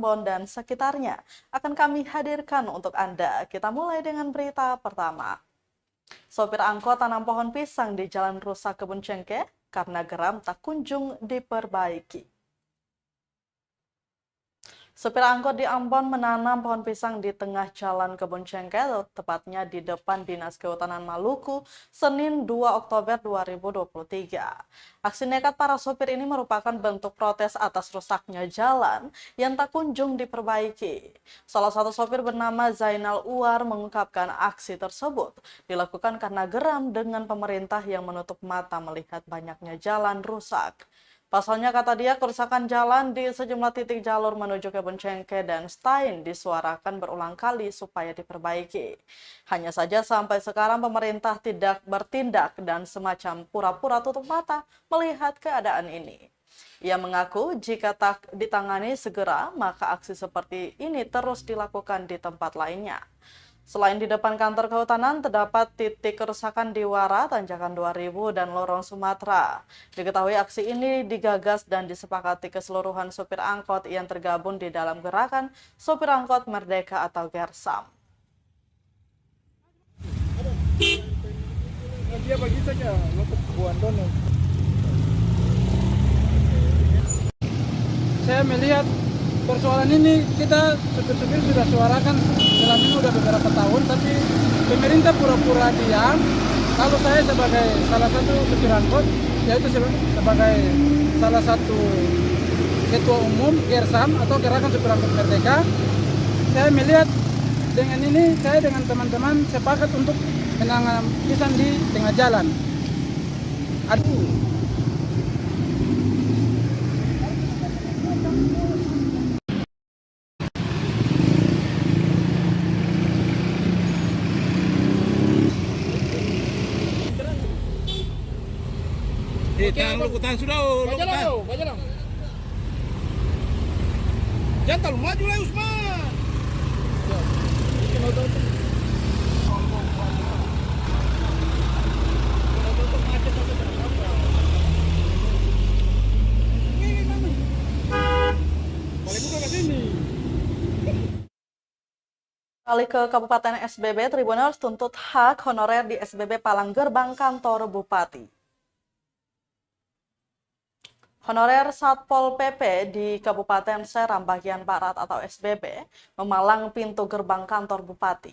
Ambon dan sekitarnya akan kami hadirkan untuk Anda. Kita mulai dengan berita pertama. Sopir angkot tanam pohon pisang di Jalan Rusak Kebun Cengkeh karena geram tak kunjung diperbaiki. Sopir angkot di Ambon menanam pohon pisang di tengah jalan Kebun Cengkeh, tepatnya di depan Dinas Kehutanan Maluku, Senin 2 Oktober 2023. Aksi nekat para sopir ini merupakan bentuk protes atas rusaknya jalan yang tak kunjung diperbaiki. Salah satu sopir bernama Zainal Uwar mengungkapkan aksi tersebut dilakukan karena geram dengan pemerintah yang menutup mata melihat banyaknya jalan rusak. Pasalnya, kata dia, kerusakan jalan di sejumlah titik jalur menuju Kebun Cengkeh dan Stein disuarakan berulang kali supaya diperbaiki. Hanya saja sampai sekarang pemerintah tidak bertindak dan semacam pura-pura tutup mata melihat keadaan ini. Ia mengaku jika tak ditangani segera, maka aksi seperti ini terus dilakukan di tempat lainnya. Selain di depan kantor kehutanan, terdapat titik kerusakan di Wara, Tanjakan 2000, dan Lorong Sumatera. Diketahui aksi ini digagas dan disepakati keseluruhan sopir angkot yang tergabung di dalam gerakan Sopir Angkot Merdeka atau Gersam. Saya melihat persoalan ini kita supir-supir sudah suarakan dalam ini sudah beberapa tahun, tapi pemerintah pura-pura diam. Kalau saya sebagai salah satu supir angkot, yaitu sebagai salah satu ketua umum Gersam atau Gerakan Supir Angkot Merdeka, saya melihat dengan ini saya dengan teman-teman sepakat untuk menanam pisang di tengah jalan. Tahan sudah, jangan terlalu maju lah Usman. Kali ke Kabupaten SBB, Tribuners tuntut hak honorer di SBB Palang Gerbang Kantor Bupati. Honorer Satpol PP di Kabupaten Seram bagian Barat atau SBB memalang pintu gerbang kantor Bupati.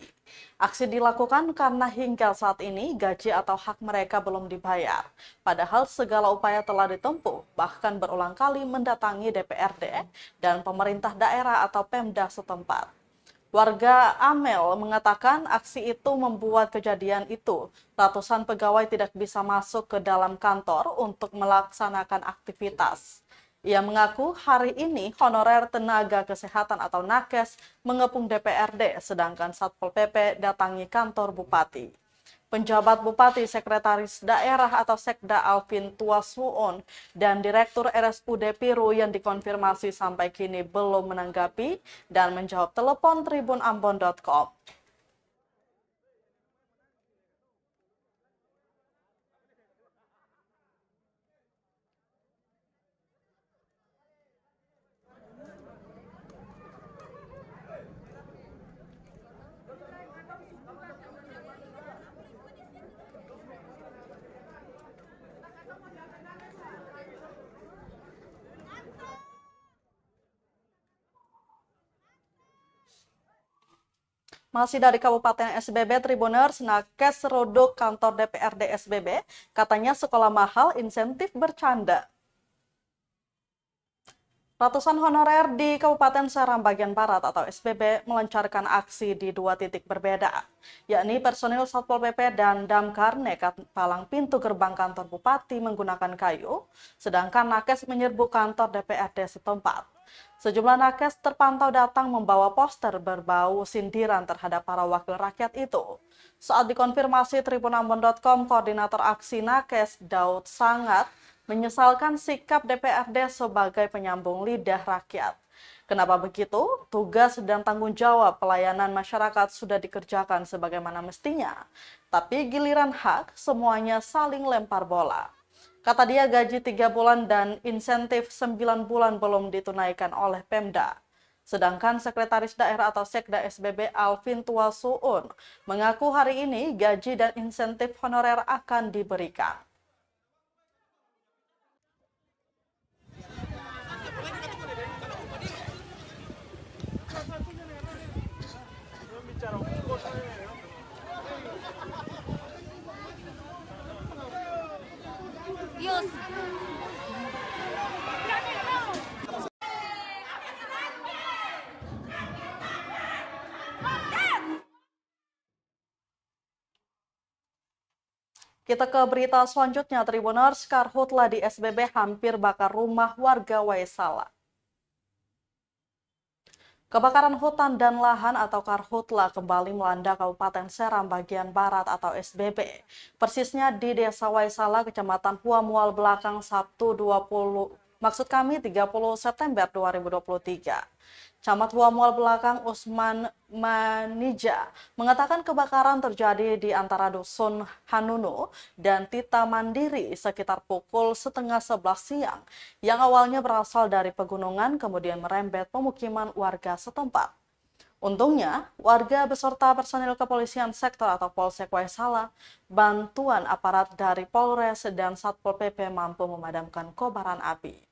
Aksi dilakukan karena hingga saat ini gaji atau hak mereka belum dibayar. Padahal segala upaya telah ditempuh, bahkan berulang kali mendatangi DPRD dan pemerintah daerah atau Pemda setempat. Warga Amel mengatakan aksi itu membuat kejadian itu. Ratusan pegawai tidak bisa masuk ke dalam kantor untuk melaksanakan aktivitas. Ia mengaku hari ini honorer tenaga kesehatan atau nakes mengepung DPRD, sedangkan Satpol PP datangi kantor Bupati. Penjabat Bupati, Sekretaris Daerah atau Sekda Alvin Tuasuon, dan Direktur RSUD Piru yang dikonfirmasi sampai kini belum menanggapi dan menjawab telepon tribunambon.com. Masih dari Kabupaten SBB, Tribuners, nakes rodok kantor DPRD SBB, katanya sekolah mahal, insentif bercanda. Ratusan honorer di Kabupaten Seram bagian Barat atau SBB melancarkan aksi di dua titik berbeda, yakni personil Satpol PP dan Damkar nekat palang pintu gerbang kantor Bupati menggunakan kayu, sedangkan nakes menyerbu kantor DPRD setempat. Sejumlah nakes terpantau datang membawa poster berbau sindiran terhadap para wakil rakyat itu. Saat dikonfirmasi tribunambon.com, koordinator aksi nakes Daud Sangat menyesalkan sikap DPRD sebagai penyambung lidah rakyat. Kenapa begitu? Tugas dan tanggung jawab pelayanan masyarakat sudah dikerjakan sebagaimana mestinya. Tapi giliran hak, semuanya saling lempar bola. Kata dia, gaji 3 bulan dan insentif 9 bulan belum ditunaikan oleh Pemda. Sedangkan Sekretaris Daerah atau Sekda SBB Alvin Tuasuun mengaku hari ini gaji dan insentif honorer akan diberikan. Dios. Kita ke berita selanjutnya, Tribuners, karhutla di SBB hampir bakar rumah warga Waisala. Kebakaran hutan dan lahan atau karhutla kembali melanda Kabupaten Seram bagian Barat atau SBB. Persisnya di Desa Waisala, Kecamatan Huamual Belakang, Sabtu 30 September 2023. Camat Huamual Belakang Usman Manija mengatakan kebakaran terjadi di antara Dusun Hanunu dan Tita Mandiri sekitar pukul 10:30 siang yang awalnya berasal dari pegunungan kemudian merembet pemukiman warga setempat. Untungnya, warga beserta personil kepolisian sektor atau Polsek Waisala, bantuan aparat dari Polres dan Satpol PP mampu memadamkan kobaran api.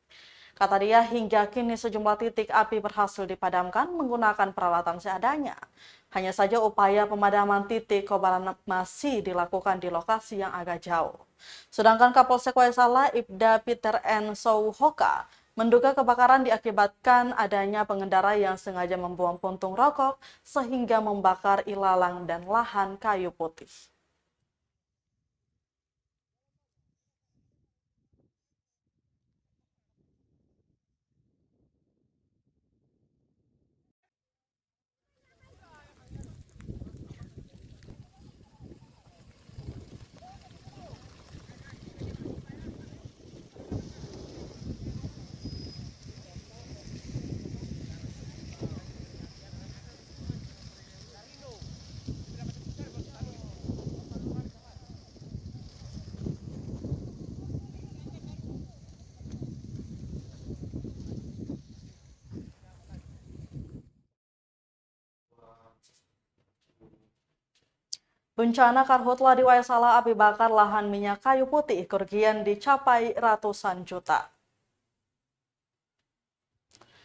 Kata dia, hingga kini sejumlah titik api berhasil dipadamkan menggunakan peralatan seadanya. Hanya saja upaya pemadaman titik kobaran masih dilakukan di lokasi yang agak jauh. Sedangkan Kapolsek Waisala, Ibda Peter N. Souhoka, menduga kebakaran diakibatkan adanya pengendara yang sengaja membuang puntung rokok sehingga membakar ilalang dan lahan kayu putih. Bencana karhutla di Waisala, api bakar lahan minyak kayu putih, kerugian dicapai ratusan juta.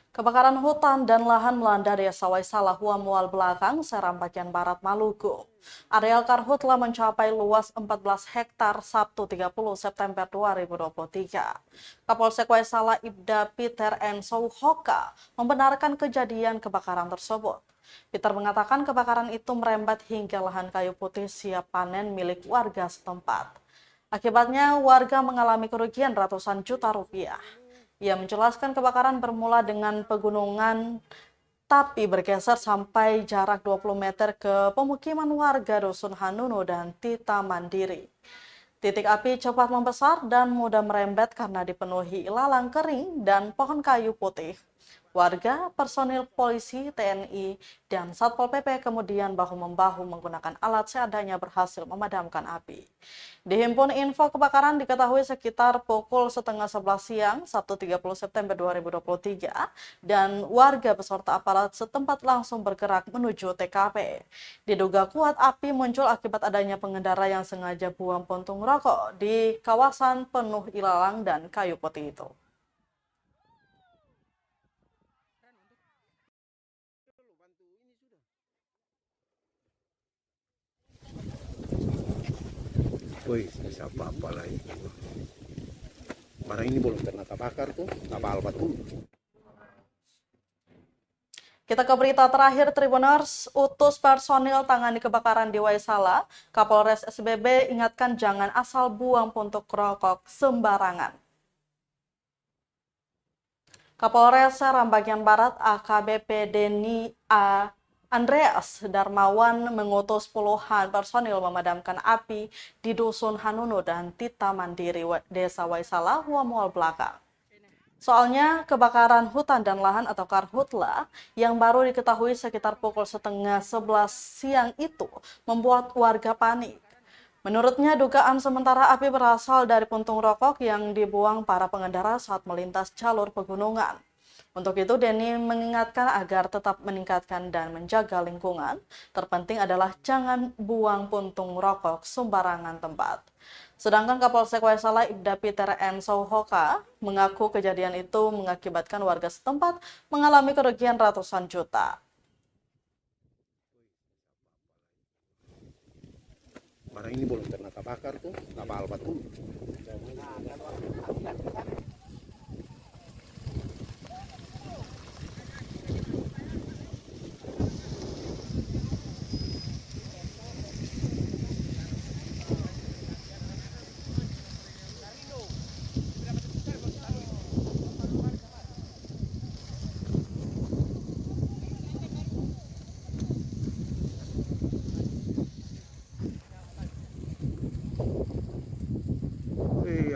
Kebakaran hutan dan lahan melanda Desa Waisala, Huamual Belakang, Seram bagian Barat Maluku. Areal karhutla mencapai luas 14 hektar Sabtu 30 September 2023. Kapolsek Waisala Ibda Peter N. Souhoka membenarkan kejadian kebakaran tersebut. Peter mengatakan kebakaran itu merembet hingga lahan kayu putih siap panen milik warga setempat. Akibatnya warga mengalami kerugian ratusan juta rupiah. Ia menjelaskan kebakaran bermula dengan pegunungan tapi bergeser sampai jarak 20 meter ke pemukiman warga Dusun Hanunu dan Tita Mandiri. Titik api cepat membesar dan mudah merembet karena dipenuhi ilalang kering dan pohon kayu putih. Warga, personil polisi, TNI, dan Satpol PP kemudian bahu-membahu menggunakan alat seadanya berhasil memadamkan api. Di Himpun Info Kebakaran diketahui sekitar pukul 10:30 siang, Sabtu 30 September 2023, dan warga beserta aparat setempat langsung bergerak menuju TKP. Diduga kuat api muncul akibat adanya pengendara yang sengaja buang puntung rokok di kawasan penuh ilalang dan kayu putih itu. Woi, bisa apa-apa lagi. Barang ini belum pernah terbakar tuh, apa-apa tuh. Kita ke berita terakhir, Tribuners. Utus personil tangani kebakaran di Waisala, Kapolres SBB ingatkan jangan asal buang puntung rokok sembarangan. Kapolres Seram bagian Barat AKBP Denny A. Andreas Darmawan mengutus puluhan personil memadamkan api di Dusun Hanunu dan Tita Mandiri, Desa Waisala, Huamual Belakang. Soalnya kebakaran hutan dan lahan atau karhutla yang baru diketahui sekitar pukul 10:30 siang itu membuat warga panik. Menurutnya dugaan sementara api berasal dari puntung rokok yang dibuang para pengendara saat melintas jalur pegunungan. Untuk itu, Denny mengingatkan agar tetap meningkatkan dan menjaga lingkungan. Terpenting adalah jangan buang puntung rokok sembarangan tempat. Sedangkan Kapolsek Waisala Ibda Peter N. Sohoka mengaku kejadian itu mengakibatkan warga setempat mengalami kerugian ratusan juta. Barang ini belum pernah terbakar tuh, kapal batu.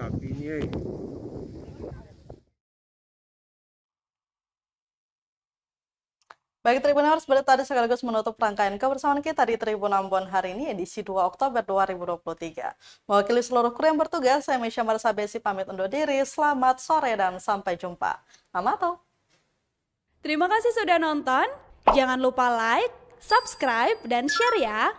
Apinya. Baik Tribuners, berita tadi sekaligus menutup rangkaian kebersamaan kita di Tribun Ambon hari ini edisi 2 Oktober 2023. Mewakili seluruh kru yang bertugas, saya Misha Marsabesi pamit undur diri. Selamat sore dan sampai jumpa. Amato. Terima kasih sudah nonton. Jangan lupa like, subscribe, dan share ya.